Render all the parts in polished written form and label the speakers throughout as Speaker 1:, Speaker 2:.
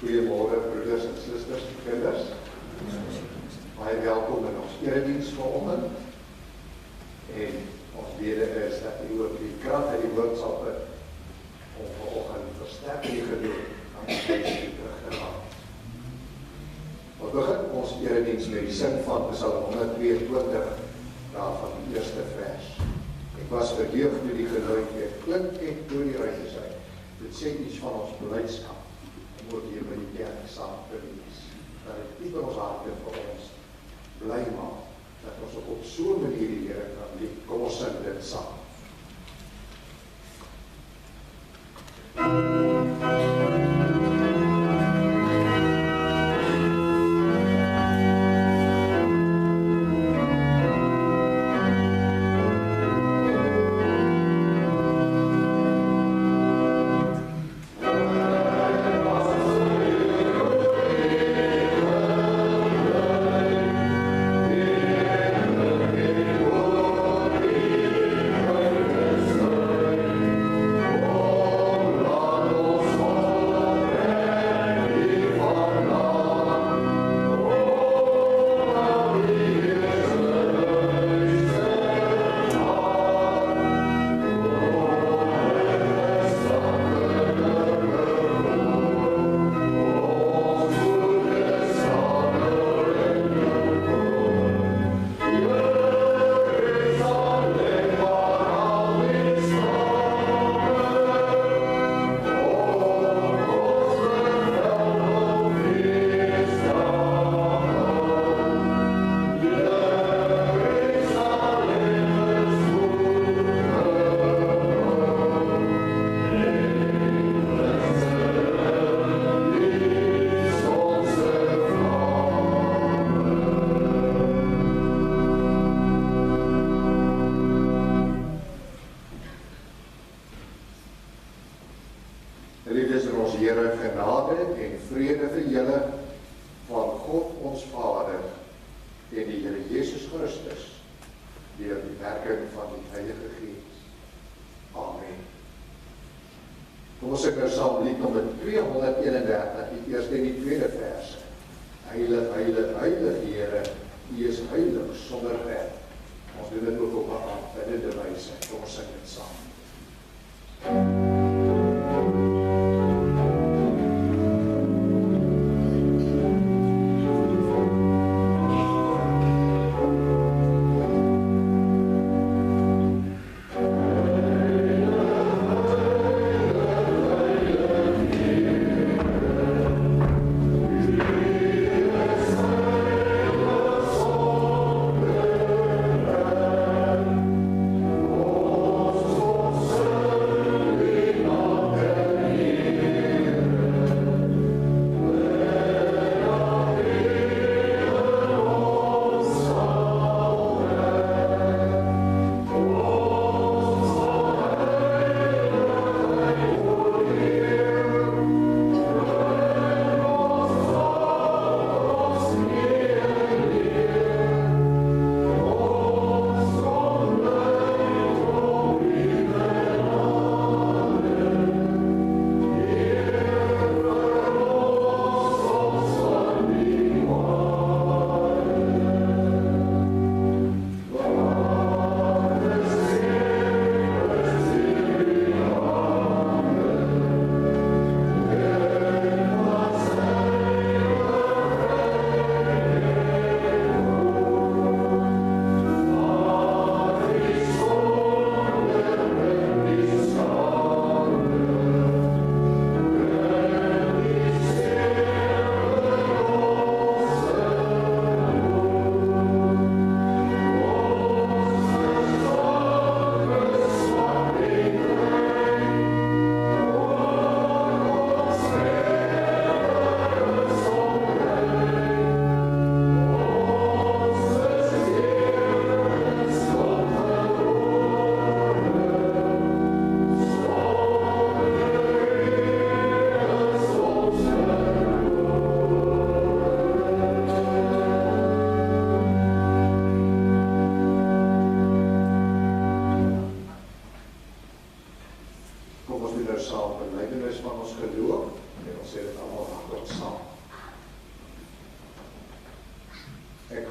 Speaker 1: Goeiemorgen broeders en susters en kinders. Baie welkom in ons erediens vanoggend. En ons bede is dat u ook die krag uit die woord sal put om vanoggend versterking gedoen aan die gees terug te gaan. Ons begin ons erediens met die sing van Psalm 122, daarvan die eerste vers. Ek was verheug toe die geluid weer klink en toe die ruimtes uit. Dit sê iets van ons beleidskap. Moet hier by die kerk saam te wees, dat het diep in ons harte vir ons bly maak, dat ons op so'n manier die Here kan lief. Kom ons sing dit saam.
Speaker 2: Oh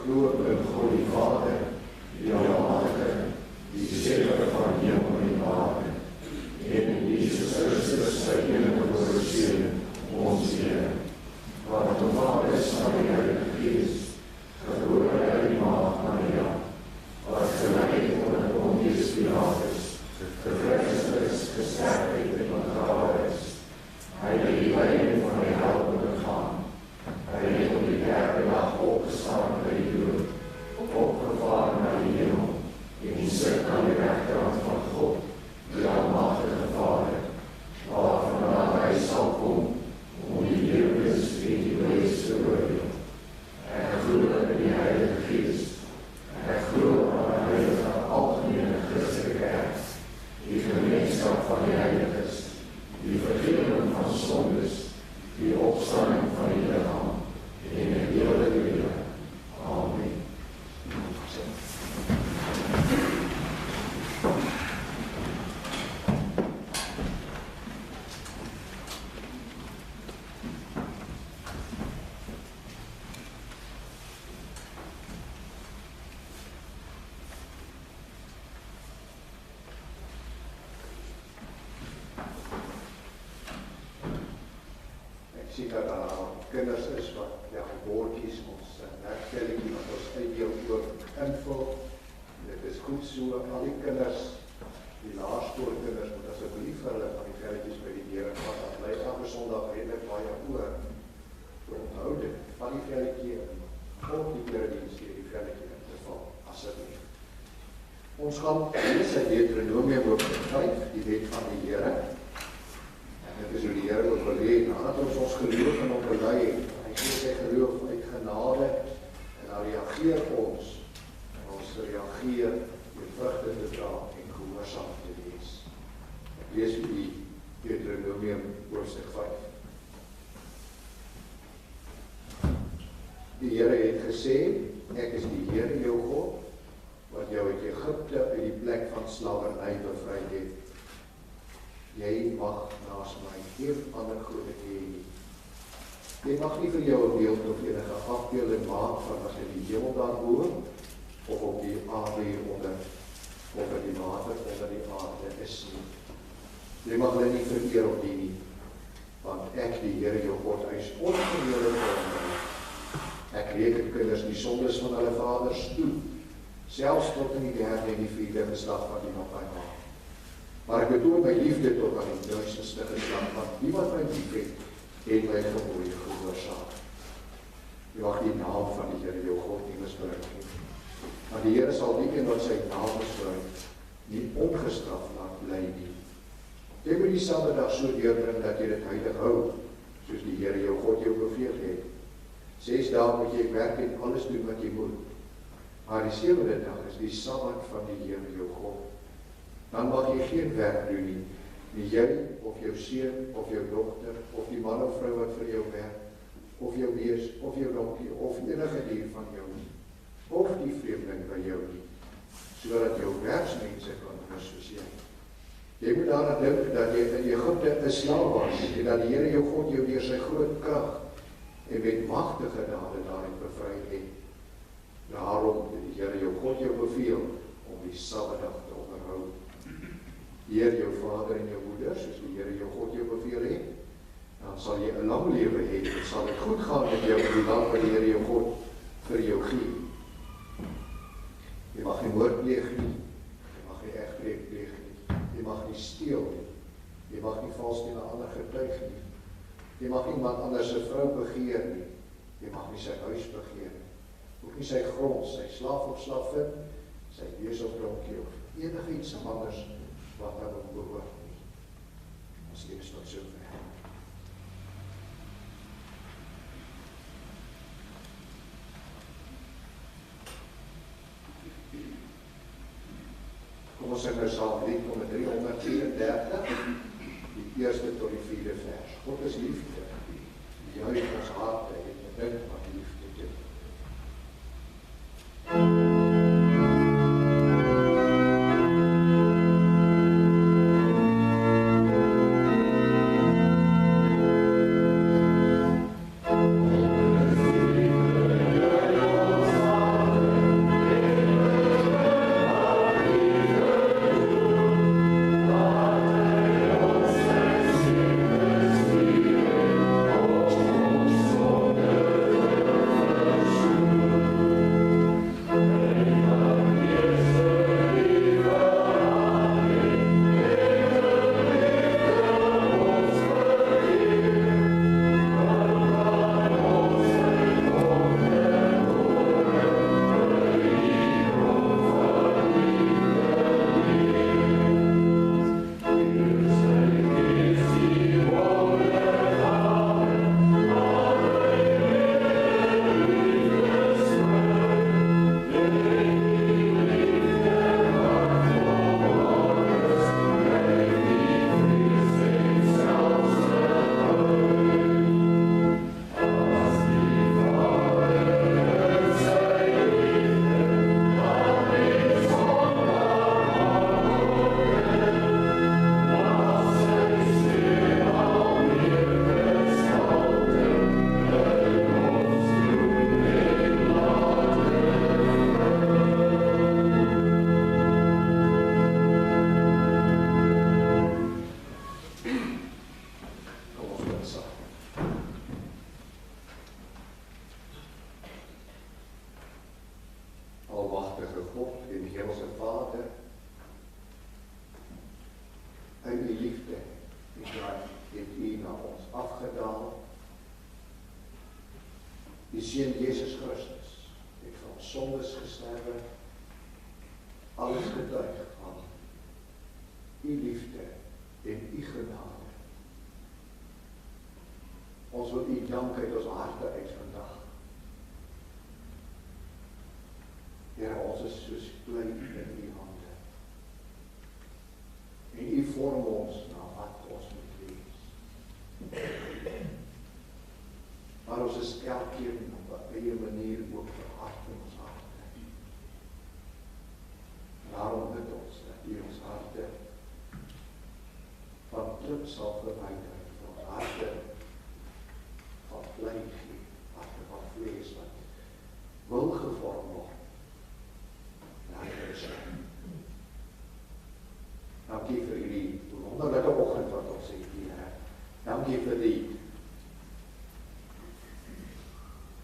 Speaker 1: glo in God die Vader, die Almagtige, die Skepper van hemel en aarde, en in Jesus Christus, sy enige Seun, ons Here, wat ontvangen is van die Heilige Gees, gebore uit die Maagd Maria, wat geleid onder Pontius Pilatus, gevreesd is, gesterf het en begrawe is. Hy het die lyding van die hel ondergaan. Hy het op die derde dag opgestaan by die dood, opgevaar na die hemel, en die sit aan die regterhand van God, die Almagtige Vader, waarvan hy sal kom, om die lewens en die dooies te oordeel. Ek glo in die Heilige Gees, ek glo aan die heilige algemene Christelike Kerk, die gemeenskap van die heiliges, die vergifnis van sondes, die opstanding van die liggaam en die ewige lewe. Amen. Ek sien dat daar kinders is wat bordjies, ons werkstelletjie wat ons uitdeel ook invul. Dit is goed so, al die kinders, die laerskoolkinders moet asseblief hulle van die velletjies by die deure vat, dat bly elke Sondag redelik baie oor. So onthou dit, van die velletjie en op die erediens hier die velletjie in te val, asseblief. Ons gaan lees uit Deuteronomium hoofstuk 5, die wet van die Here. Dit is hoe die Here ook wil hê, nadat ons geloof in hom belei het. Hy sê sy geloof uit genade en dan reageer ons en ons reageer met vrugte te dra en gehoorsaam te wees. Ek lees vir die Deuteronomium hoofstuk 5. Die Here het gesê, ek is die Here jou God, wat jou uit Egipte uit die plek van slawerny bevry het. Jy mag naas my geen ander gode hê nie. Jy mag nie vir jou 'n beeld of enige afbeelding maak van wat in die hemel daarbo of op die aarde hieronder of in die water onder die aarde is nie. Jy mag hulle nie vereer of dien nie, want ek, die Here jou God, is onverheerlik voor my. Ek reken kinders die sondes van hulle vaders toe, selfs tot in die derde en die vierde geslag van die wat my maak. Maar ek betoon my liefde tot aan die duisendste geslag, want die wat my lief het, en my gebooie gehoorsaam. Jy mag die naam van die Here jou God nie misbruik nie. Maar die Here sal die een wat sy naam misbruik, nie ongestraf laat bly nie. Jy moet die Saterdag so deurbring dat jy dit heilig hou, soos die Here jou God jou beveel het. 6 dae moet jy werk en alles doen wat jy moet. Maar die 7de dag is die Sabbat van die Here jou God. Dan mag jy geen werk doen nie, nie jy, of jou seun, of jou dogter, of die man of vrou wat vir jou werk, of jou wees, of jou donkie, of enige dier van jou nie, of die vreemdeling by jou nie, sodat jou werksmense kan rus soos jy. Jy moet daaraan dink dat jy in Egipte 'n slaaf was, en dat die Here jou God jou deur sy groot krag en met magtige dade daarin bevry het. Daarom het die Here jou God jou beveel om die Sabbatdag te onderhou. Eer jou vader en jou moeder, soos die Here jou God jou beveel het, dan sal jy 'n lang lewe hê, en sal dit goed gaan met jou in die land wat die Here jou God vir jou gee. Jy mag nie moord pleeg nie, jy mag nie egbreek pleeg nie, jy mag nie steel nie, jy mag nie vals teen 'n ander getuig nie, jy mag nie iemand anders se vrou begeer nie, jy mag nie sy huis begeer nie, ook nie sy grond, sy slaaf of slavin, sy wees of donkie of enigiets anders wat aan hom behoort nie. Ons lees tot sover. Kom ons sing nou saam lied nommer 334, die eerste tot die 4de vers. God is liefde, juig ons harte en bedink wat liefde doen.
Speaker 2: Oh,
Speaker 1: die Seun Jesus Christus het vir ons sondes gesterwe, alles getuig van u liefde en u genade. Ons wil u dank uit ons harte uit vandag. Here, ons is soos klei in u hande. En u vorm ons na wat ons moet wees. Maar ons is elkeen op 'n eie manier ook verhard in ons harte. Daarom bid ons dat u ons harte van klip sal verwyder, ons harte van vlees gee, harte van vlees wat wil gevorm word. Dankie vir die wonderlike oggend wat ons het, Here. Dankie vir die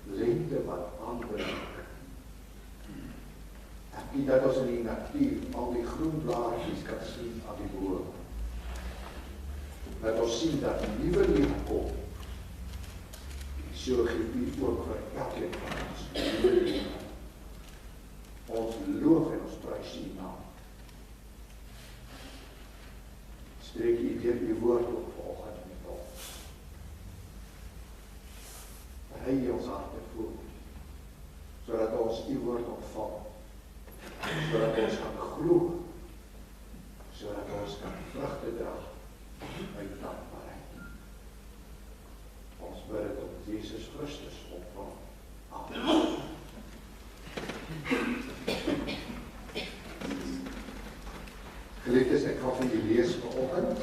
Speaker 1: lente wat aanbreek. Dankie dat ons in die natuur al die groen blaartjies kan sien aan die boom. Dat ons sien dat die nuwe lewe kom. So gee u ook vir elkeen van ons nuwe lewe. Ons loof en ons prys u naam. Spreek u deur uw woord op vanoggend met ons. Berei ons harte voor, sodat ons uw woord ontvang, sodat ons kan glo, sodat ons kan vrugte dra uit dankbaarheid. Ons bid dit op Jesus Christus ontvang. Amen. Geliefdes, ek gaan vir julle lees vanoggend,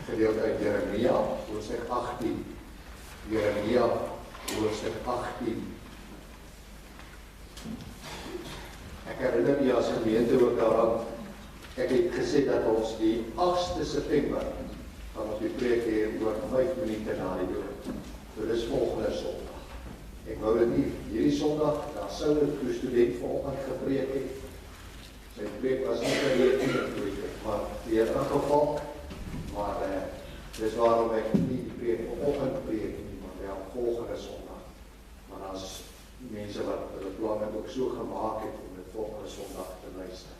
Speaker 1: gedeelte uit Jeremia, hoofstuk 18. Jeremia, hoofstuk 18. Ek herinner my as gemeente ook daaraan, ek het gesê dat ons die 8de September gaan ons die preek hê oor 5 minute na die dood. So dis volgende Sondag. Ek wou dit nie hierdie Sondag, daar sou 'n student vanoggend gepreek het. Sy preek was nie gereed nie, maar weer in geval. Maar dis waarom ek nie die preek vanoggend preek nie, maar wel volgende Sondag. Maar daar's mense wat hulle planne ook so gemaak het om dit volgende Sondag te luister.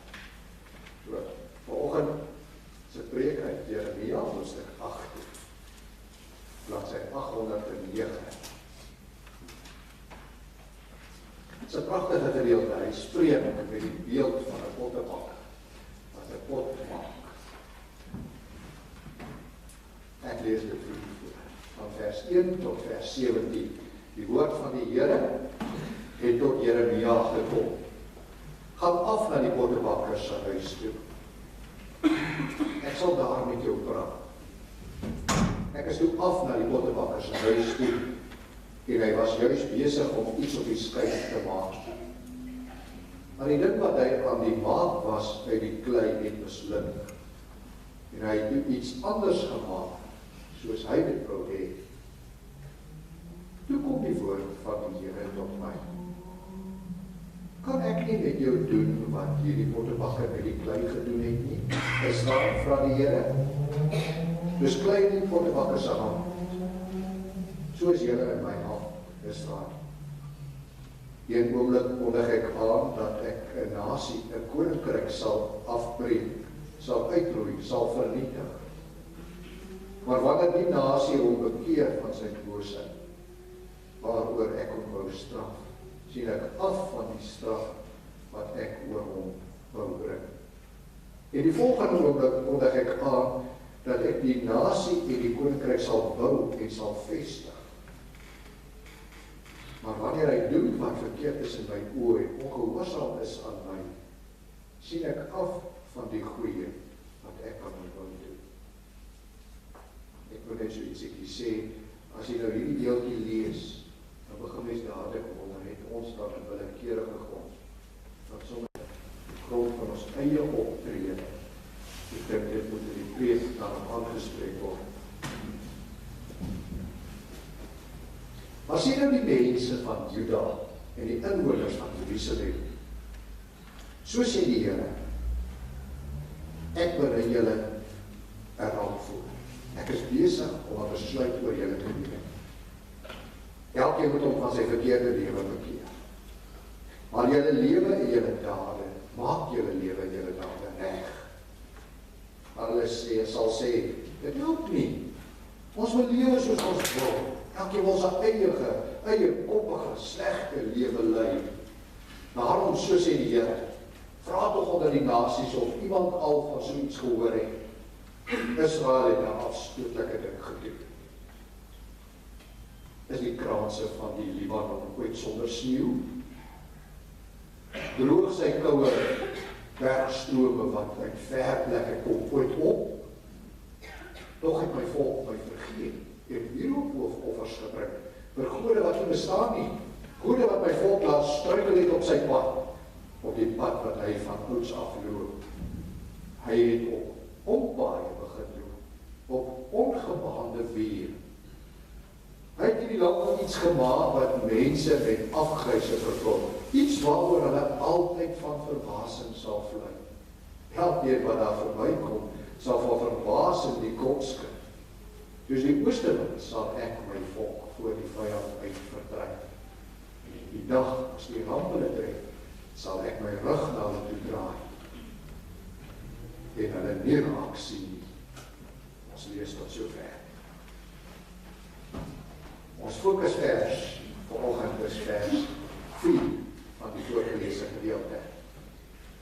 Speaker 1: So, vanoggend se preek uit Jeremia, hoofstuk 18, bladsy 809. Dit is 'n pragtige gedeelte. Hy spreek met die beeld van 'n pottebakker wat 'n pot maak. Ek lees dit vir u van vers 1 tot vers 17. Die woord van die Here het tot Jeremia gekom. Gaan af na die pottebakker se huis toe. Ek sal daar met jou praat. Ek is toe af na die pottebakker se huis toe. En hy was juist besig om iets op die skyf te maak. Maar die ding wat hy aan die maak was, uit die klei het misluk. En hy het iets anders gemaak, soos hy dit wou hê. Toe kom die woord van die Here tot my. Kan ek nie met jou doen wat hierdie pottebakker met die klei gedoen het nie? Is daar, vra die Here. Dus klei in die pottebakker se hand. Soos julle in my hand is daar. Een oomblik kondig ek aan dat ek 'n nasie, 'n koninkryk sal afbreek, sal uitroei, sal vernietig. Maar wanneer die nasie hom bekeer van sy boosheid, waaroor ek hom wou straf, sien ek af van die straf wat ek oor hom wou bring. En die volgende oomblik kondig ek aan dat ek die nasie en die koninkryk sal bou en sal vestig. Maar wanneer hy doen wat verkeerd is in my oë en ongehoorsaam is aan my, sien ek af van die goeie wat ek aan hom wou doen. Ek wil net so ietsie sê, as jy nou hierdie deeltjie lees, dan begin mens dadelik wonder, het ons dan 'n willekeurige grond, wat sommer die grond van ons eie optrede. Ek dink dit moet in die preek daarop aangespreek word. Maar sien nou die mense van Juda en die inwoners van Jerusalem. So sê die Here, ek berei julle 'n ramp voor. Ek is besig om 'n besluit oor julle te neem. Elkeen moet hom van sy verkeerde lewe bekeer. Maar julle lewe en julle dade, maak julle lewe en julle dade reg. Maar hulle sal sê, dit help nie. Ons wil lewe soos ons wil. Elkeen wil sy eie koppige, slegte lewe lei. Daarom, so sê die Here, vra tog onder die nasies of iemand al van so iets gehoor het. Israel het 'n afstootlike ding gedoen. Is die kraanse van die Libanon ooit sonder sneeu? Droog sy koue bergstrome wat uit ver plekke kom ooit op? Tog het my volk my vergeet, en wierookoffers gebring, vir gode wat nie bestaan nie, gode wat my volk laat struikel het op sy pad, op die pad wat hy van ouds afloop. Hy het op ompaaie begin loop, op ongebaande weer. Hy het hierdie land iets gemaak wat mense met afgryse vervul, iets waaroor hulle altyd van verbasing sal vlei. Elkeen wat daar verbykom, sal van verbasing die kop skud. Dus die oostewind sal ek my volk voor die vyand uitverdryf. Die dag as die ramp hulle tref, sal ek my rug na hulle toe draai en hulle nie raak sien nie. Ons lees tot sover. Ons fokusvers vanoggend is vers 4 van die voorgelese gedeelte.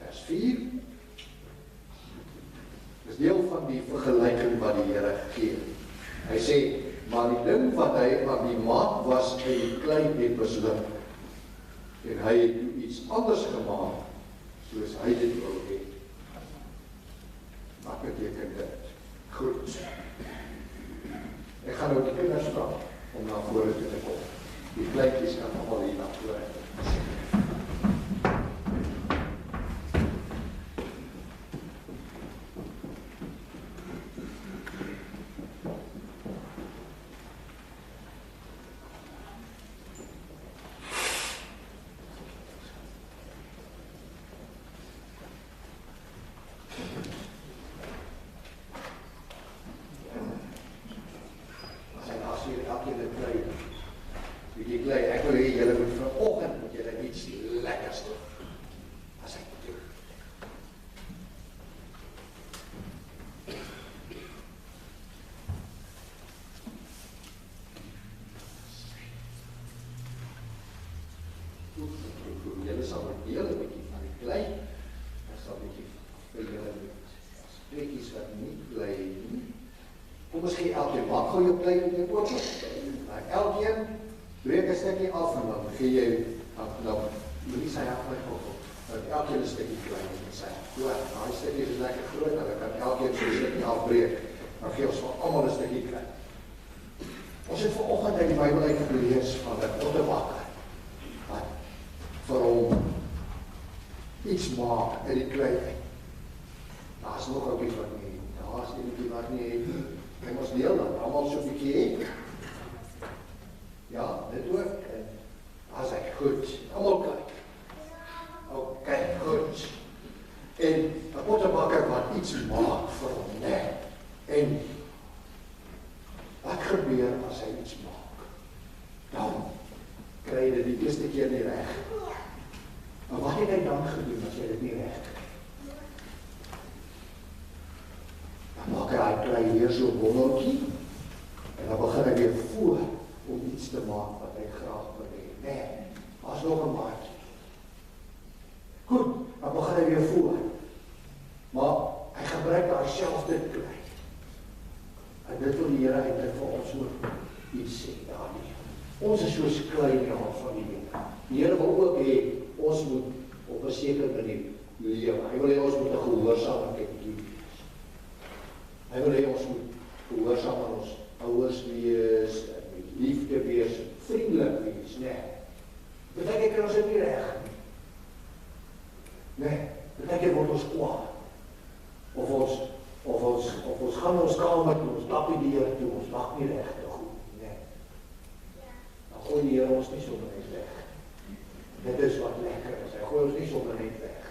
Speaker 1: Vers 4 is deel van die vergelyking wat die Here gee. Hy sê, maar die ding wat hy aan die maat was in die klei het misluk. En hy het toe iets anders gemaak, soos hy dit wou hê. Wat beteken dit? Goed. Ek gaan nou die kinders vra om na vore toe te kom. Die kleintjies kan allemaal hier na vore. Ek wil hê julle moet vanoggend met julle iets lekkers doen. As ek moet doen. Julle sal met julle 'n bietjie van die klei, en sal 'n bietjie vir julle plekkies wat nie klei nie. Kom ons gee elkeen, maak gou jou klei met jou oop. Maar elkeen breek 'n stukkie af en dan gee jy dan moenie sy hand my op. Dat elkeen 'n stukkie klein met sy hand. Ja, daai stukkie is lekker groot, en dan kan elkeen so 'n stukkie afbreek. Dan gee ons vir almal 'n stukkie klein. Ons het vanoggend uit die Bybel uitgelees van 'n pottebakker wat vir hom iets maak uit die klei. Daar's nog 'n bietjie wat nie. Daar's 'n bietjie wat nie. Kom ons deel dan almal so 'n bietjie hê. Ja, dit ook. En as ek goed, allemaal kyk. Ok, goed. En 'n pottebakker wat iets maak vir hom, nee. En wat gebeur as hy iets maak? Dan kry jy dit die eerste keer nie reg. Maar wat het hy dan gedoen as jy dit nie reg kry? Dan maak hy klei weer so wondertjie, en dan begin hy weer voor om iets te maak wat hy graag wil hê. Nee, as nog 'n maatjie. Goed, dan begin hy weer voor. Maar hy gebruik daar selfde klei. En dit wil die Here eintlik vir ons ook iets sê daarin. Ons is soos klei in die hand van die Here. Die Here wil ook hê ons moet op 'n sekere manier lewe. Hy wil hê ons moet 'n gehoorsame kindjie wees. Hy wil hê ons moet gehoorsaam aan ons ouers wees, liefde wees, vriendelik wees, nee. Beteken kan ons dit nie reg nie. Nee, beteken word ons kwaad. Of ons gaan ons kamer toe, ons stap die deur toe, ons mag nie reg te goed, nee. Dan gooi die Here ons nie sommer net weg. Dit is wat lekker is, hy gooi ons nie sommer net weg.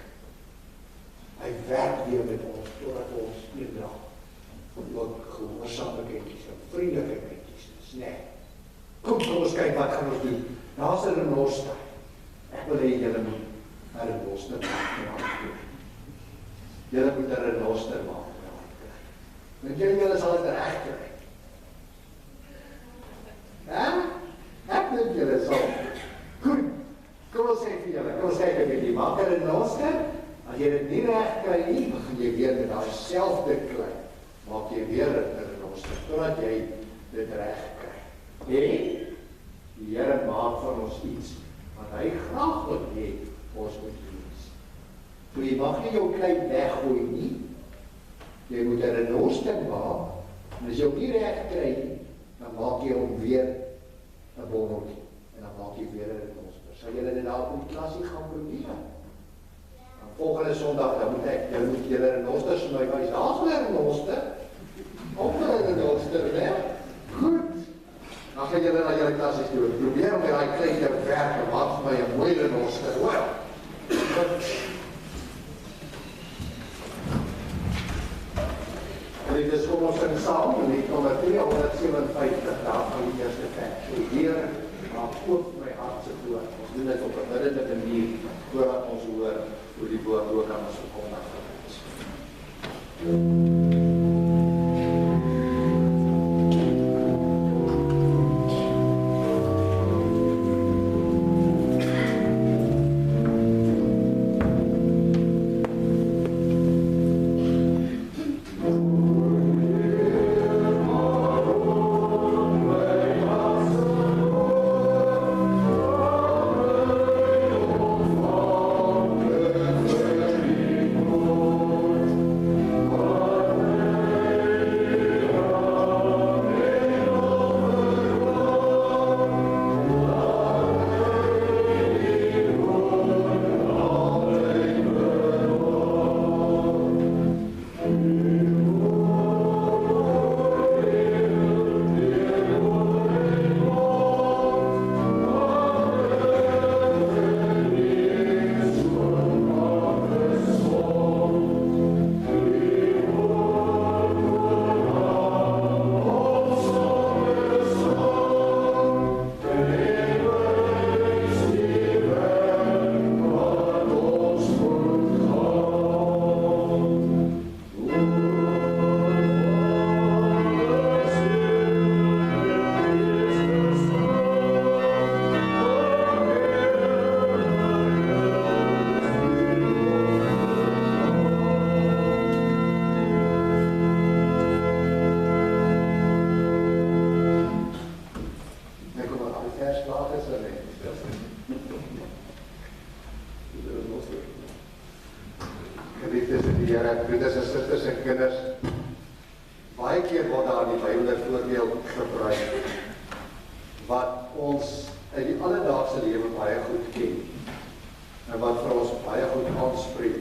Speaker 1: Hy werk weer met ons, totdat ons eendag ook gehoorsame kindjies en vriendelike kindjies is, nee. Kom ons kyk wat gaan ons doen. Daar's 'n renoster. Ek wil hê julle moet 'n renoster maak. Julle moet 'n renoster maak. Want julle sal dit reg kry. Ek dink julle sal. Goed. Kom ons sê vir julle, kom ons kyk of jy maak 'n renoster. As jy dit nie reg kry nie, begin jy weer met daai selfde klei. Maak jy weer 'n renoster totdat jy dit reg kry. En die Here maak van ons iets wat hy graag wil hê ons moet doen. So jy mag nie jou klei weggooi nie. Jy moet 'n renoster maak. En as jy hom nie reg kry nie, dan maak jy hom weer 'n bonnetjie. En dan maak jy weer 'n renoster. Sal julle dit daar op die klasie gaan probeer? Volgende Sondag, dan moet julle renosters vir my wys. Daar's 'n renoster. Ook 'n renoster, né? Goed. Dan gaan julle na julle klassies toe. Probeer om daai klein te werk en maak vir my 'n mooi renoster. Wel. Dit is kom ons in saam, net nommer 357 daar van die eerste vers. So hier maak oop my hart se woord. Ons doen dit op 'n biddende manier voordat ons hoor hoe die woord ook aan ons gekom het. Broeders en susters en kinders, baie keer word daar in die Bybel 'n voorbeeld gebruik wat ons uit die alledaagse lewe baie goed ken en wat vir ons baie goed aanspreek.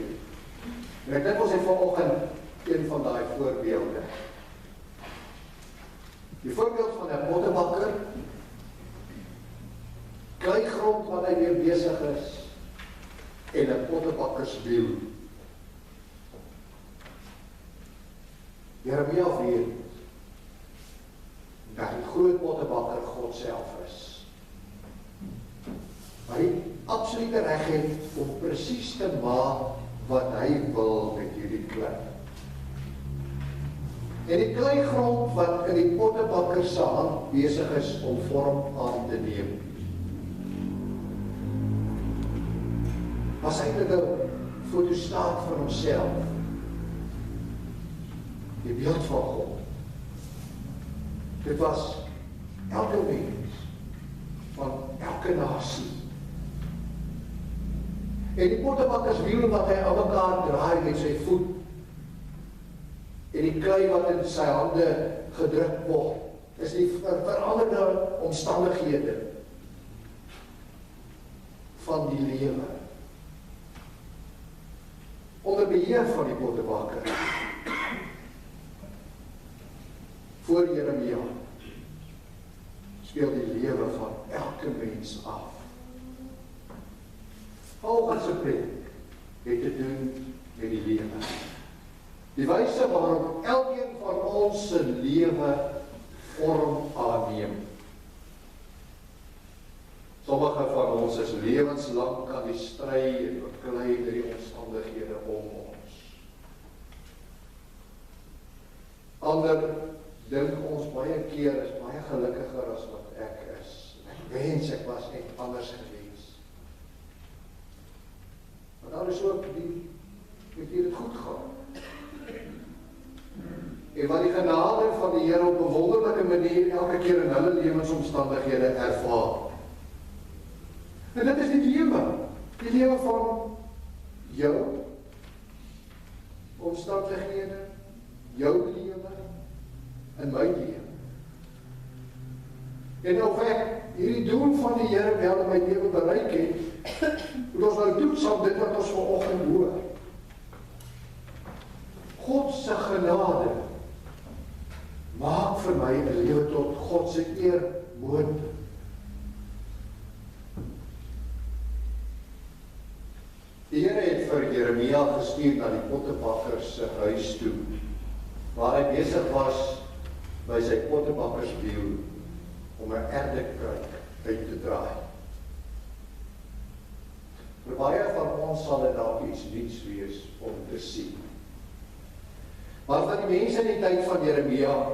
Speaker 1: En ek dink ons het vanoggend een van daai voorbeelde. Die voorbeeld van 'n pottebakker, kleigrond wat hy mee besig is en 'n pottebakkerswiel. Jeremia weet dat die groot pottebakker God self is. Maar hy absolute reg het om presies te maak wat hy wil met hierdie klei. En die kleigrond wat in die pottebakker se hand besig is om vorm aan te neem, was eintlik 'n fotostaat van homself. Die beeld van God. Dit was elke mens van elke nasie. En die pottebakkerswiel wat hy aan mekaar draai met sy voet en die klei wat in sy hande gedruk word, is die veranderde omstandighede van die lewe. Onder beheer van die pottebakker. Voor Jeremia speel die lewe van elke mens af. Volgens se preek het te doen met die lewe. Die wyse waarop elkeen van ons se lewe vorm aanneem. Sommige van ons is lewenslang aan die stry en beklei deur die omstandighede om ons. Ander dink ons baie keer is baie gelukkiger as wat ek is. Ek wens ek was net anders gewees. Maar daar is ook die met wie dit goed gaan. En wat die genade van die Here op 'n wonderlike manier elke keer in hulle lewensomstandighede ervaar. En dit is die lewe van jou omstandighede, jou lewe en my lewe. En of ek hierdie doel van die Here wel in my lewe bereik het, moet ons nou toets op dit wat ons vanoggend hoor. God se genade maak vir my 'n lewe tot God se eer moontlik. Die Here het vir Jeremia gestuur na die pottebakker se huis toe, waar hy besig was by sy pottebakkerswiel om 'n erdekruik uit te draai. Vir baie van ons sal dit dalk iets nuuts wees om te sien. Maar vir die mense in die tyd van Jeremia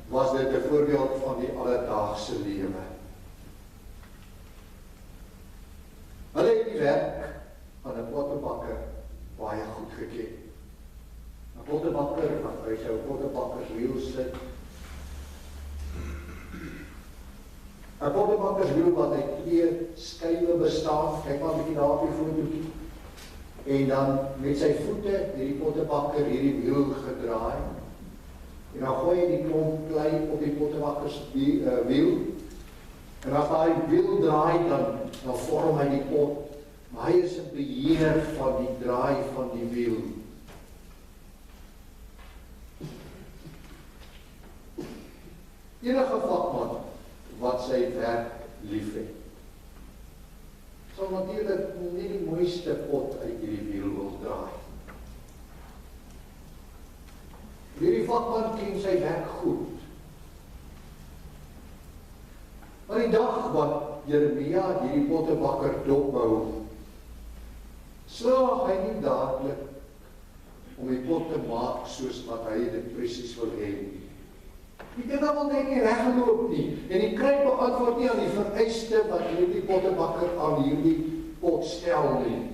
Speaker 1: was dit 'n voorbeeld van die alledaagse lewe. Hulle het die werk van 'n pottebakker baie goed geken. 'n Pottebakker wat by sy pottebakkerswiel sit. 'n Pottebakkerswiel wat uit 2 skuwe bestaan, kyk maar 'n bietjie daar op die fotootjie. En dan met sy voete hierdie pottebakker hierdie wiel gedraai. En dan gooi hy die klomp klei op die pottebakkerswiel. En as daai wiel draai, dan vorm hy die pot. Maar hy is in beheer van die draai van die wiel. Enige vakman wat sy werk liefhet, sal natuurlik nie die mooiste pot uit hierdie wiel wil draai. Hierdie vakman ken sy werk goed. Maar die dag wat Jeremia hierdie pottebakker dophou, slaag hy nie dadelik om die pot te maak soos wat hy dit presies wil hê nie. Die dinge wil net nie reggeloop nie, en die kruik beantwoord nie aan die vereiste wat hierdie pottebakker aan hierdie pot stel nie.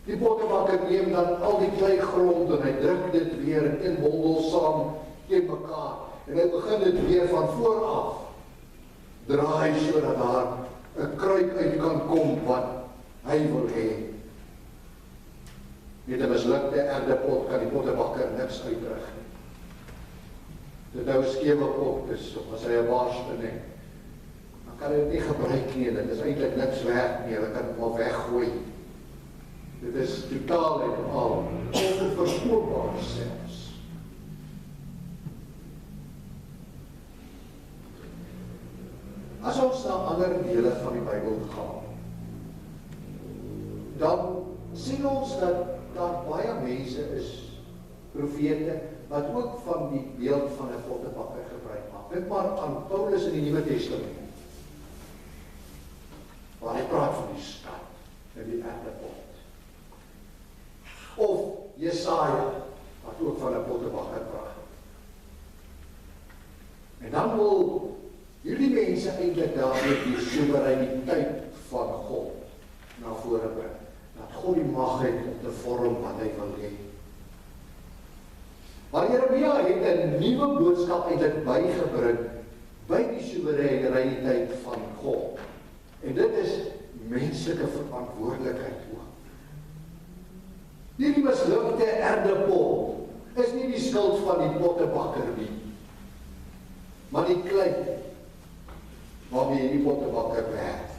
Speaker 1: Die pottebakker neem dan al die klei grond en hy druk dit weer in bondels saam teen mekaar, en hy begin dit weer van voor af draai sodat daar 'n kruik uit kan kom wat hy wil hê. Met 'n mislukte erdepot kan die pottebakker niks uitrig nie. Dit nou 'n skewe pot is, of as hy 'n barste neem, dan kan hy dit nie gebruik nie, dit is eintlik niks werd nie, hy kan het maar weggooi. Dit is totaal en al onverskoonbaar selfs. As ons na ander dele van die Bybel gaan, dan sien ons dat daar baie mense is, profete, wat ook van die beeld van 'n pottebakker gebruik maak. Dink maar aan Paulus in die Nuwe Testament, waar hy praat van die stad en die erdepot. Of Jesaja, wat ook van 'n pottebakker praat. En dan wil hierdie mense eintlik daarmee die soewereiniteit van God na vore bring. Dat God die mag het om te vorm wat hy wil hê. Maar Jeremia het 'n nuwe boodskap eintlik bygebring by die soewereiniteit van God. En dit is menslike verantwoordelikheid ook. Hierdie mislukte erdepot is nie die skuld van die pottebakker nie, maar die klei waarmee hierdie pottebakker werk.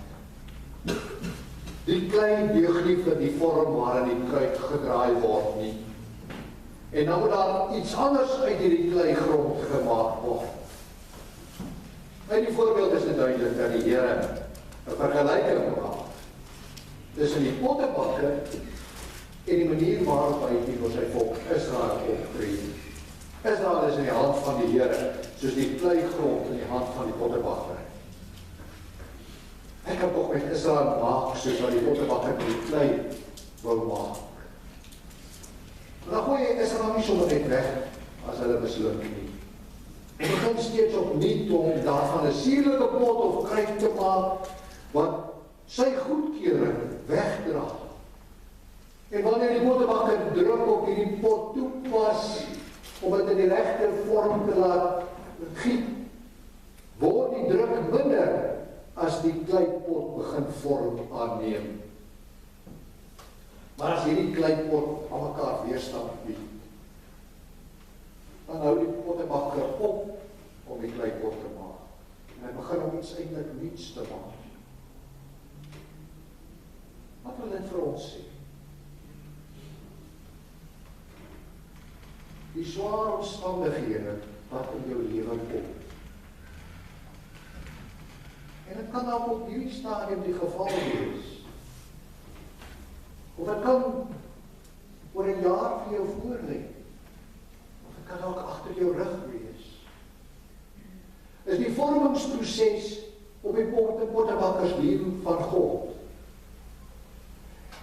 Speaker 1: Die klei deug nie vir die vorm waarin die kruik gedraai word nie. En dan moet daar iets anders uit hierdie klei grond gemaak word. In die voorbeeld is dit duidelik dat die Here 'n vergelyking maak tussen die pottebakker en die manier waarop hy teenoor sy volk Israel optree. Israel is in die hand van die Here, soos die kleigrond in die hand van die pottebakker. Hy Hy kan toch met Israel maak, soos wat die pottebakker met die klei wil maak. En dan gooi jy Israel nie sommer net weg, as hulle misluk nie. En begin steeds opnuut om daarvan 'n suurlike pot of kryf te maak, wat sy goedkeuring wegdra. En wanneer die pottebakker druk op hierdie pot toepas, om dit in die regte vorm te laat giet, word die druk minder as die kleipot begin vorm aanneem. Maar as hierdie kleipot aan mekaar weerstand bied, dan hou die pottebakker op om die kleipot te maak. En hy begin om iets eintlik niets te maak. Wat wil dit vir ons sê? Die swaar omstandighede wat in jou lewe kom. En dit kan ook op hierdie stadium die geval wees. Of dit kan oor 'n jaar vir jou voor lê. Of dit kan ook agter jou rug wees. Is die vormingsproses op die pottebakkerslewe van God.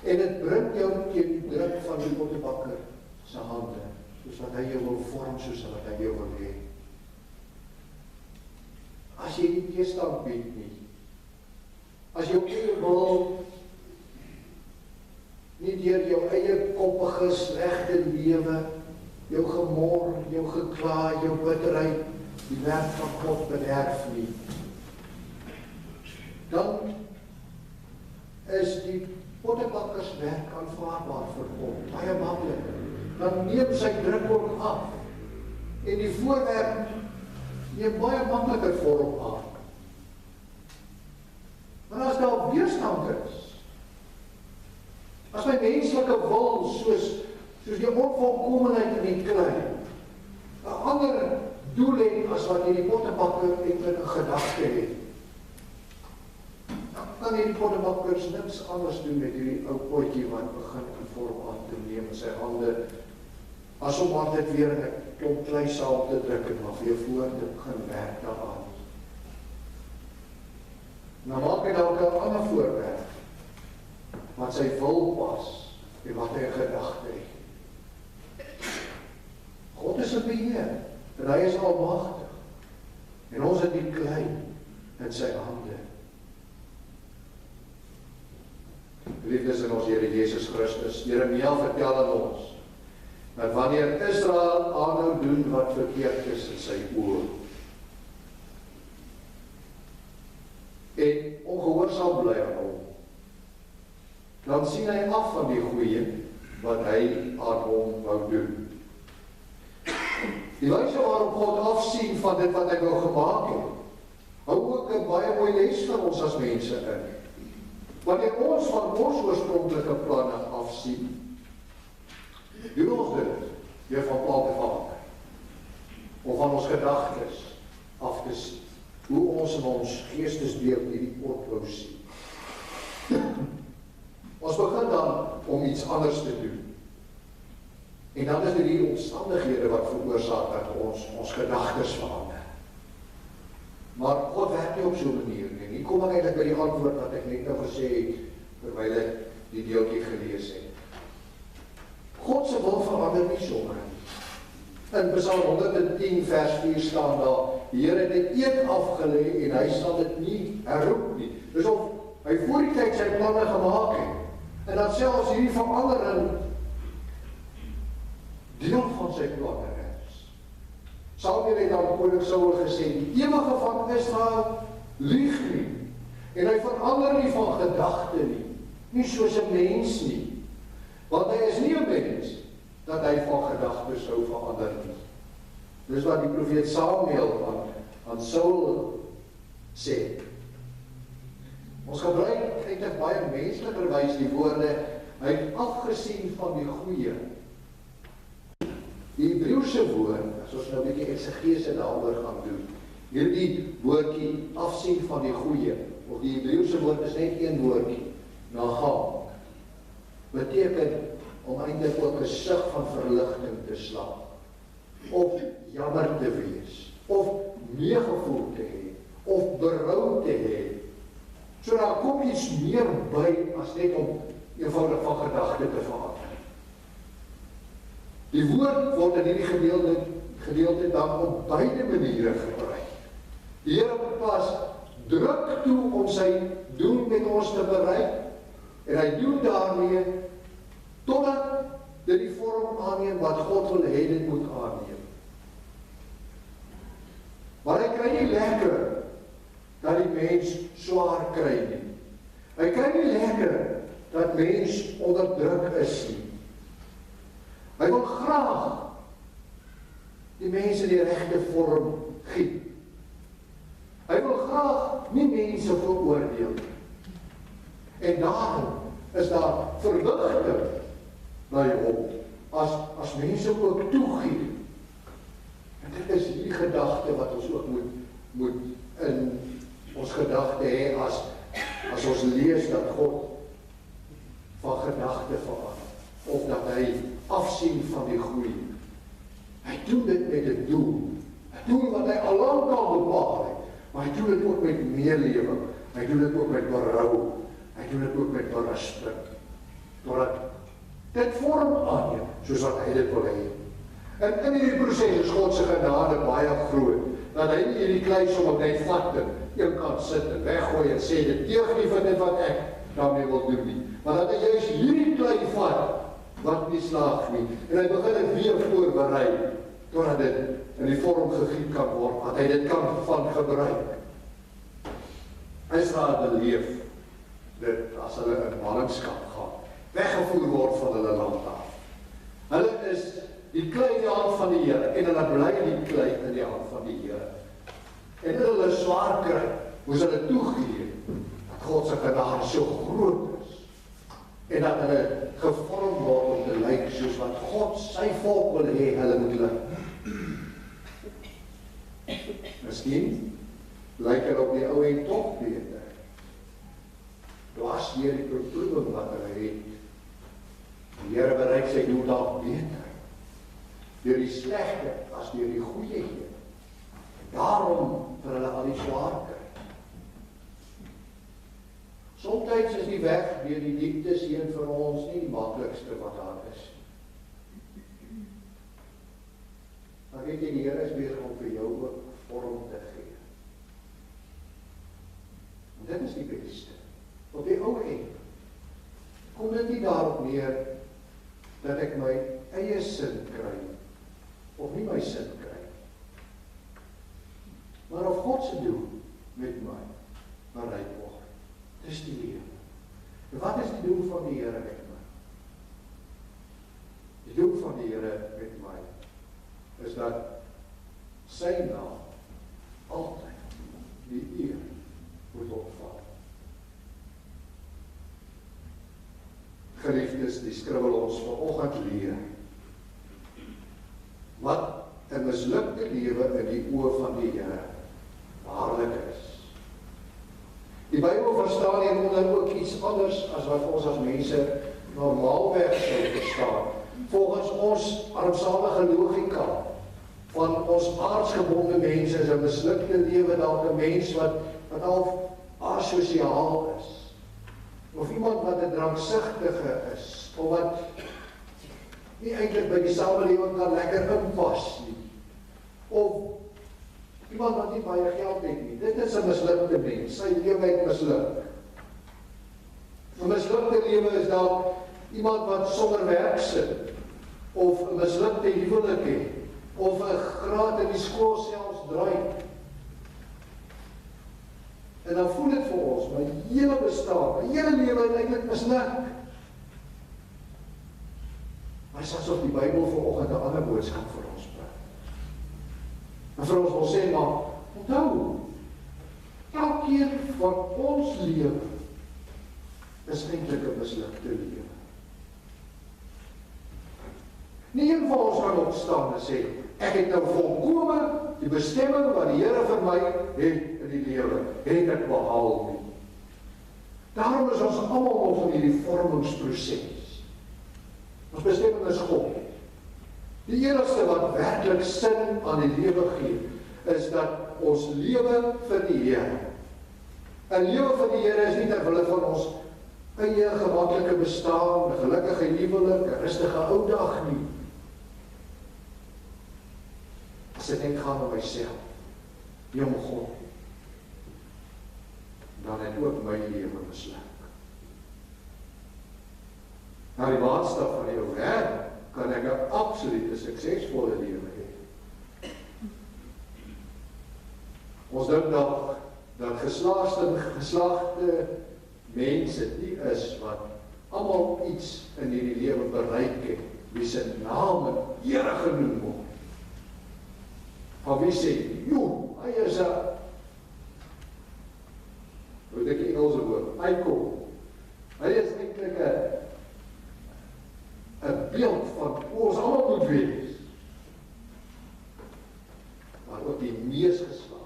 Speaker 1: En dit bring jou teen die druk van die pottebakker se hande, soos wat hy jou wil vorm, soos wat hy jou wil hê. As jy nie teestand bied nie, as jou eie wil nie deur jou eie koppige, slegte lewe, jou gemor, jou gekla, jou bitterheid, die werk van God bederf nie, dan is die pottebakkerswerk aanvaarbaar vir God, baie maklik. Dan neem sy druk ook af, en die voorwerp neem baie makliker vorm aan. Maar as daar weerstand is, as my menslike wil, soos die onvolkomenheid in die klei, 'n ander doel het as wat hierdie pottebakker eintlik 'n gedagte het, dan kan hierdie pottebakkers niks anders doen met hierdie ou potjie wat begin in vorm aan te neem in sy hande, as om maar dit weer in 'n klomp klei saam te druk en maar weer voor te begin werk daaraan. Nou maak hy dalk 'n ander voorwerp wat sy wil pas en wat hy in gedagte het. God is in beheer en hy is almagtig en ons het die klei in sy hande. Liefdes in ons Here Jesus Christus, Jeremia vertel aan ons dat wanneer Israel aanhou doen wat verkeerd is in sy oë en ongehoorsaam bly aan hom, dan sien hy af van die goeie wat hy aan hom wou doen. Die wyse waarop God afsien van dit wat hy wou gemaak het, hou ook 'n baie mooi les vir ons as mense in. Wanneer ons van ons oorspronklike planne afsien, doen ons dit deur van plan te verander, of van ons gedagtes af te sien, hoe ons in ons geestesbeeld hierdie pot wou sien. Ons begin dan om iets anders te doen. En dan is dit die omstandighede wat veroorsaak dat ons gedagtes verander. Maar God werk nie op so 'n manier nie. Hier kom ek eintlik by die antwoord wat ek net nou gesê het, terwyl ek die deeltjie gelees het. God se wil verander nie sommer nie. In Psalm 110 vers 4 staan daar, die Here het 'n eed afgelê en hy sal dit nie herroep nie. Dus of hy voor die tyd sy planne gemaak het, en dat selfs hierdie verandering deel van sy planne is. Samuel het aan koning Saul gesê, die ewige van Israel lieg nie, en hy verander nie van gedagte nie soos 'n mens nie, want hy is nie 'n mens, dat hy van gedagtes sou verander nie. Dis wat die profeet Samuel aan Saul sê. Ons gebruik eintlik baie menslikerwys die woorde, hy het afgesien van die goeie. Die Hebreëse woord, as ons nou 'n bietjie eksegese daaroor gaan doen, hierdie woordjie afsien van die goeie, of die Hebreëse woord is net een woordjie, nagam, beteken om eintlik ook 'n sig van verligting te slaan, of jammer te wees, of meegevoel te hê, of berou te hê. So daar kom iets meer by as net om eenvoudig van gedagte te verander. Die woord word in hierdie gedeelte dan op beide maniere gebruik. Die Here pas druk toe om sy doel met ons te bereik, en hy doen daarmee totdat dit die vorm aanneem wat God wil hê dit moet aanneem. Maar hy kry nie lekker dat die mens swaar kry nie. Hy kry nie lekker dat mens onder druk is nie. Hy wil graag die mense die regte vorm gee. Hy wil graag nie mense veroordeel. En daarom is daar verligting na hom, as mense ook toegee. En dit is die gedagte wat ons ook moet in ons gedagte hê as ons lees dat God van gedagte verander, of dat hy afsien van die goeie. Hy doen dit met 'n doel. 'n Doel wat hy al lank al bepaal het, maar hy doen dit ook met meelewing. Hy doen dit ook met berou. Hy doen dit ook met berisping. Totdat dit vorm aanneem, soos wat hy dit wil hê. En in hierdie proses is God se genade baie groot, dat hy nie hierdie klei sommer net vat en een kant sit en weggooi en sê dit deug nie van dit wat ek daarmee wil doen nie. Maar dat hy juist hierdie klei vat wat nie slaag nie, en hy begin dit weer voorberei totdat dit in die vorm gegiet kan word, dat hy dit kan van gebruik. Israel beleef dit as hulle in ballingskap gaan, weggevoer word van hulle land af. Hulle is die klei in die hand van die Here, en hulle bly die klei in die hand van die Here. En hulle swaar kry, moes hulle toegee dat God se genade so groot is, en dat hulle gevorm word om te lyk soos wat God sy volk wil hê hulle moet lyk. Miskien lyk hulle op die ou en tog beter. Dwars deur die beproewing wat hulle het. Die Here bereik sy doel dalk beter deur die slegte as deur die goeie Heer. Daarom vir hulle al die swaar kry. Somtyds is die weg deur die dieptes heen vir ons nie die maklikste wat daar is. Maar weet jy, die Here is besig om vir jou ook vorm te gee. En dit is die beste. Op die ou end kom dit nie daarop neer dat ek my eie sin kry, of nie my sin kry. Maar of God se doel met my bereik word. Dis die lewe. En wat is die doel van die Here met my? Die doel van die Here met my is dat sy naam altyd die eer moet ontvang. Geliefdes, die skrif ons vanoggend leer wat 'n mislukte lewe in die oë van die Here waarlik is. Die Bybel verstaan hieronder ook iets anders as wat ons as mense normaalweg sou verstaan. Volgens ons armsalige logika van ons aardsgebonde mense is 'n mislukte lewe dalk 'n mens wat al asosiaal is. Of iemand wat 'n dranksugtige is, of wat nie eintlik by die samelewing kan lekker inpas nie. Of iemand wat nie baie geld het nie. Dit is 'n mislukte mens. Sy lewe het misluk. 'n Mislukte lewe is dalk iemand wat sonder werk sit, of 'n mislukte huwelik het, of 'n graad in die skool selfs draai. En dan voel dit vir ons, my hele bestaan, my hele lewe het eintlik misluk. Maar dit is asof die Bybel vanoggend 'n ander boodskap vir ons bring. En vir ons wil sê, maar onthou, elkeen van ons lewe is eintlik 'n mislukte lewe. Nie een van ons kan opstaan en sê, ek het nou volkome die bestemming wat die Here vir my het in die lewe, het ek behaal nie. Daarom is ons almal nog in hierdie vormingsproses. Ons bestemming is God. Die enigste wat werklik sin aan die lewe gee, is dat ons lewe vir die Here 'n lewe van die Here is nie ter wille van ons eie gemaklike bestaan, 'n gelukkige huwelik, 'n rustige ou dag nie. As dit net gaan om myself, nie om God nie, dan het ook my lewe misluk. Na die maatstaf van die ou wêreld kan ek 'n absolute suksesvolle lewe hê. Ons dink dat geslaagde mense die is wat almal iets in hierdie lewe bereik het, wie se name Here genoem word. Van wie sê, joh, hy is 'n, hoe dit die Engelse woord, icon. Hy is eintlik 'n beeld van hoe ons almal moet wees. Maar ook die mees geslaagde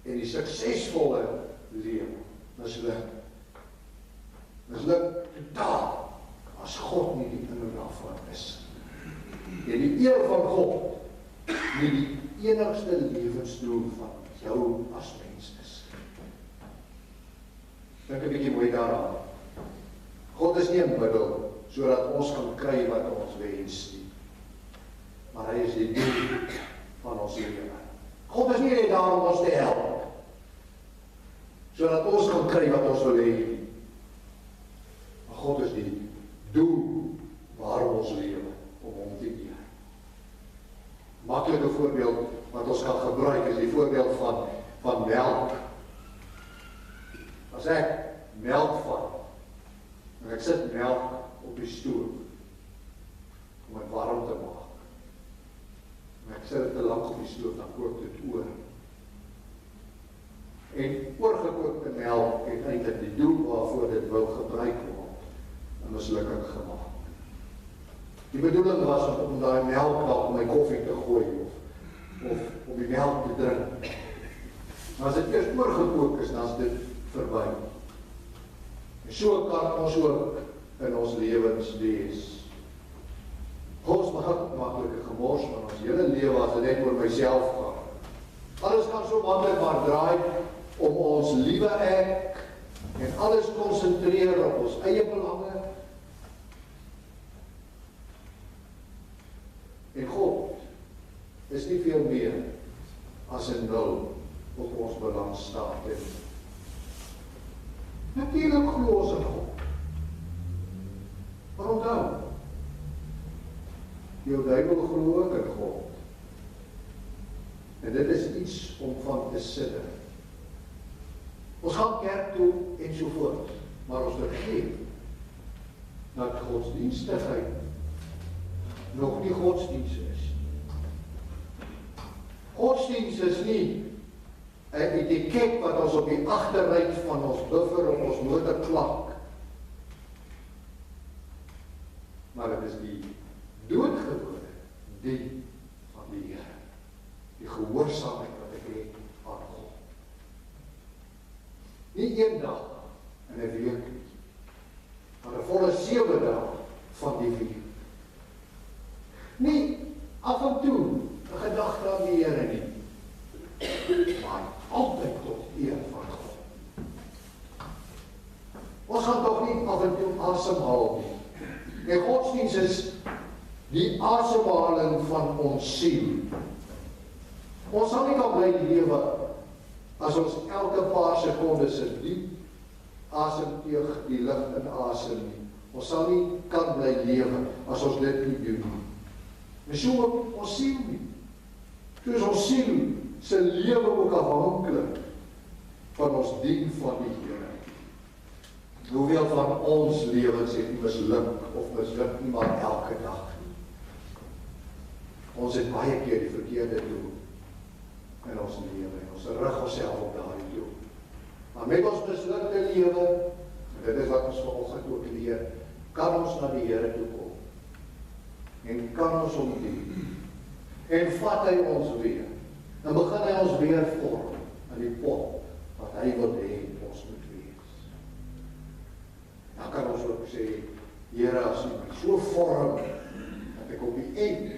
Speaker 1: en die suksesvolle lewe misluk. Misluk totaal as God nie die inhoud daarvan is. En die eer van God nie die enigste lewensdoel van jou as mens is. Dink 'n bietjie mooi daaraan. God is nie 'n middel sodat ons kan kry wat ons wens nie. Maar hy is die doel van ons lewe. God is nie net daar om ons te help, sodat ons kan kry wat ons wil hê nie. Maar God is die doel waarom ons lewe, om hom te eer. Maklike voorbeeld wat ons kan gebruik is die voorbeeld van melk. As ek melk vat, en ek sit melk op die stoof om het warm te maak. En ek sit dit te lank op die stoof, dan kook dit oor. En oorgekookte melk het eintlik die doel waarvoor dit wou gebruik word, 'n mislukking gemaak. Die bedoeling was om daai melk dalk in my koffie te gooi of om die melk te drink. Maar as dit eers oorgekook is, dan is dit verby. En so kan ons ook in ons lewens wees. Ons mag maklike gemors van ons hele lewe as dit net oor myself gaan. Alles kan so maklik maar draai om ons liewe ek en alles konsentreer op ons eie belange. En God is nie veel meer as 'n nul op ons balansstaat. Natuurlik glo ons in God. Maar onthou, jou duiwel glo ook in God. En dit is iets om van te sidder. Ons gaan kerk toe en so voort, maar ons vergeet dat godsdienstigheid nog nie godsdienst is. Godsdienst is nie 'n etiket wat ons op die agterruit van ons buffer op ons motor klak. Maar dit is die doodgewone dien van die Here. Die gehoorsaamheid wat ek het aan God. Nie een dag in 'n week nie, maar 'n volle 7 dae van die week. Nie af en toe 'n gedagte aan die Here nie, maar altyd tot eer van God. Ons gaan tog nie af en toe asemhaal nie. En godsdienst is die asemhaling van ons siel. Ons sal nie kan bly lewe as ons elke paar sekondes 'n diep asemteug die lug inasem nie. Ons sal nie kan bly lewe as ons dit nie doen nie. En so ons siel nie. Dus ons siel se lewe ook afhanklik van ons dien van die Here. Hoeveel van ons lewens het misluk of misluk nie maar elke dag nie. Ons het baie keer die verkeerde doel in ons lewe en ons rig onsself op daai doel. Maar met ons mislukte lewe, en dit is wat ons vanoggend ook leer, kan ons na die Here toe kom. En kan ons hom dien. En vat hy ons weer. Dan begin hy ons weer vorm in die pot wat hy wil hê ons moet wees. Dan kan ons ook sê, Here, as U my so vorm dat ek op die eind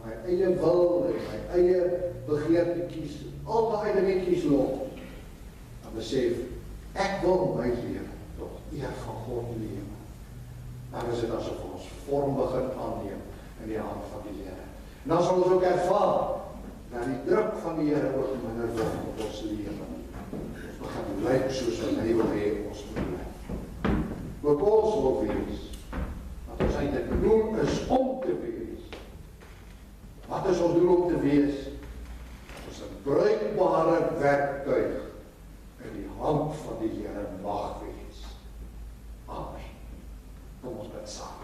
Speaker 1: my eie wil en my eie begeertetjies, al daai dingetjies los, dan besef, ek wil my lewe tot eer van God lewe. Dan is dit asof ons vorm begin aanneem in die hand van die Here. En dan sal ons ook ervaar dat die druk van die Here ook minder word op ons lewe. Ons begin lyk soos wat hy wil hê ons moet lyk. Ook ons wil wees, wat ons eintlik doel is om te wees. Wat is ons doel om te wees? Ons 'n bruikbare werktuig in die hand van die Here mag wees. Amen. Kom ons bid saam.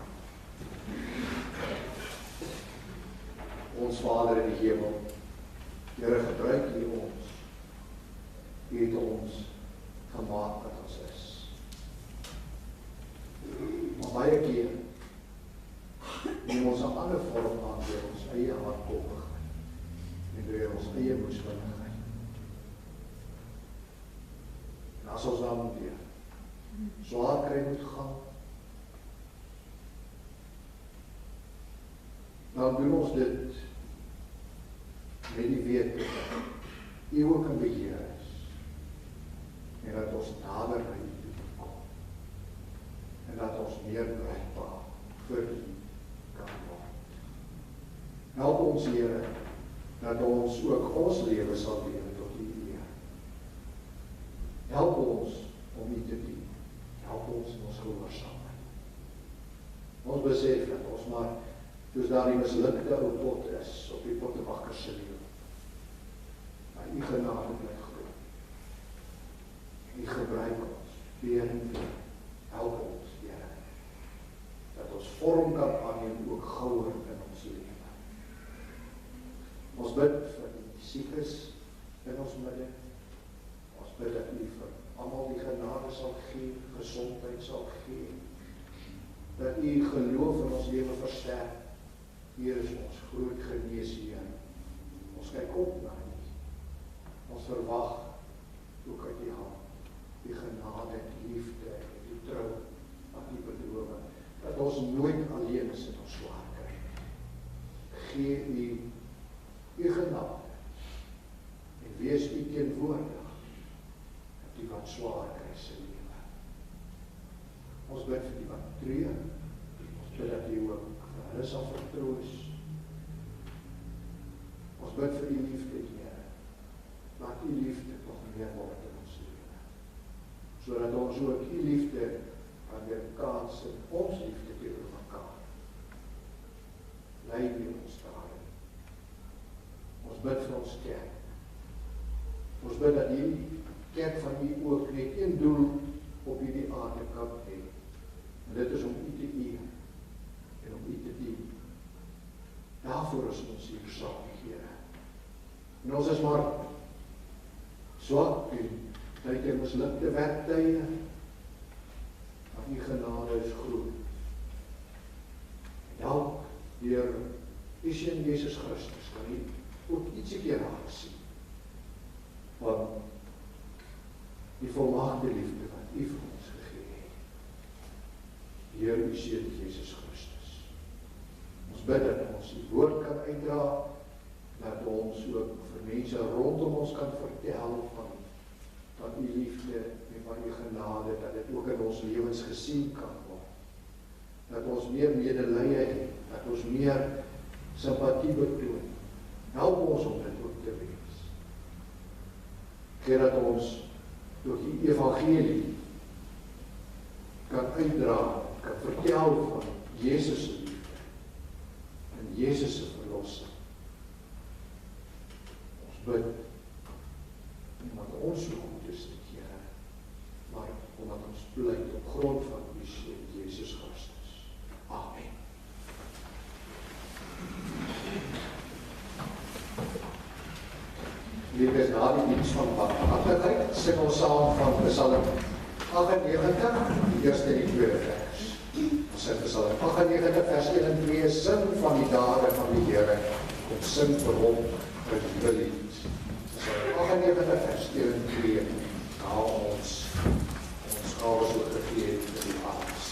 Speaker 1: Ons Vader in die hemel, Here, gebruik U ons. U het ons gemaak wat ons is. Maar baie keer neem ons 'n ander vorm aan deur ons eie hardkoppigheid en deur ons eie moeswilligheid. En as ons dan weer swaar kry moet gaan, dan doen ons dit met die wete dat U ook in beheer is en dat ons nader na U toe kom en dat ons meer bruikbaar vir U kan word. Help ons, Here, dat ons ook ons lewe sal lewe tot U eer. Help ons om U te dien. Help ons in ons gehoorsaamheid. Ons besef dat ons maar soos daar die mislukte ou pot is op die pottebakker se lewe. Maar U genade bly groot. U gebruik ons weer en weer. Help ons, Here, dat ons vorm kan aanneem ook gouer in ons lewe. Ons bid vir die siekes in ons midde. Ons bid dat U vir almal die genade sal gee, gesondheid sal gee. Dat U geloof in ons lewe versterk. Hier is ons groot geneesheer. Ons kyk op na U. Ons verwag ook uit U hand die genade, die liefde en die trou wat U beloof, dat ons nooit alleen is in ons swaar kry. Gee U genade en wees U teenwoordig op die wat swaar kry se lewe. Ons bid vir die wat treur. Ons bid dat U ook vir hulle sal vertroos. Ons bid vir U liefde, Here. Laat U liefde nog meer word in ons lewe. Sodat ons ook U liefde kan weerkaats in ons liefde teenoor mekaar. Lei U ons daarin. Ons bid vir ons kerk. Ons bid dat die kerk van U ook net een doel op hierdie aarde kan hê. En dit is om U te eer en om U te dien. Daarvoor is ons hier saam, Here. En ons is maar swak en tyd en mislukte werktye, maar U genade is groot. Help deur U Seun Jesus Christus, kan U ook ietsie keer raak sien van die volmaakte liefde wat U vir ons gegee het. Deur U Seun Jesus Christus. Ons bid dat ons die woord kan uitdra, dat ons ook vir mense rondom ons kan vertel van U liefde en van U genade, dat dit ook in ons lewens gesien kan word. Dat ons meer medelee het, dat ons meer simpatie betoon. Help ons om dit ook te wees. Gee dat ons door die evangelie kan uitdra, kan vertel van Jesus se liefde en Jesus se verlossing. Ons bid omdat ons so goed is, Here, maar omdat ons pleit op grond van U Seun Jesus Christus. Amen. Dit is na die diens van barmhartigheid, sing ons saam van Psalm 98, die eerste en die tweede vers. Ons sing Psalm 98, vers 1 en 2, sing van die dade van die Here, en sing vir hom 'n nuwe lied. Psalm 98, vers 1 en 2, na ons gawes ook gegee het vir die armes.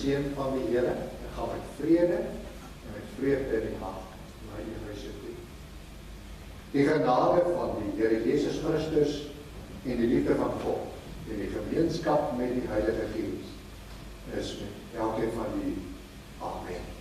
Speaker 1: seën van die Here, en gaan met vrede en met vreugde in die hart na u huise toe. Die genade van die Here Jesus Christus en die liefde van God en die gemeenskap met die Heilige Gees is met elkeen van u. Amen.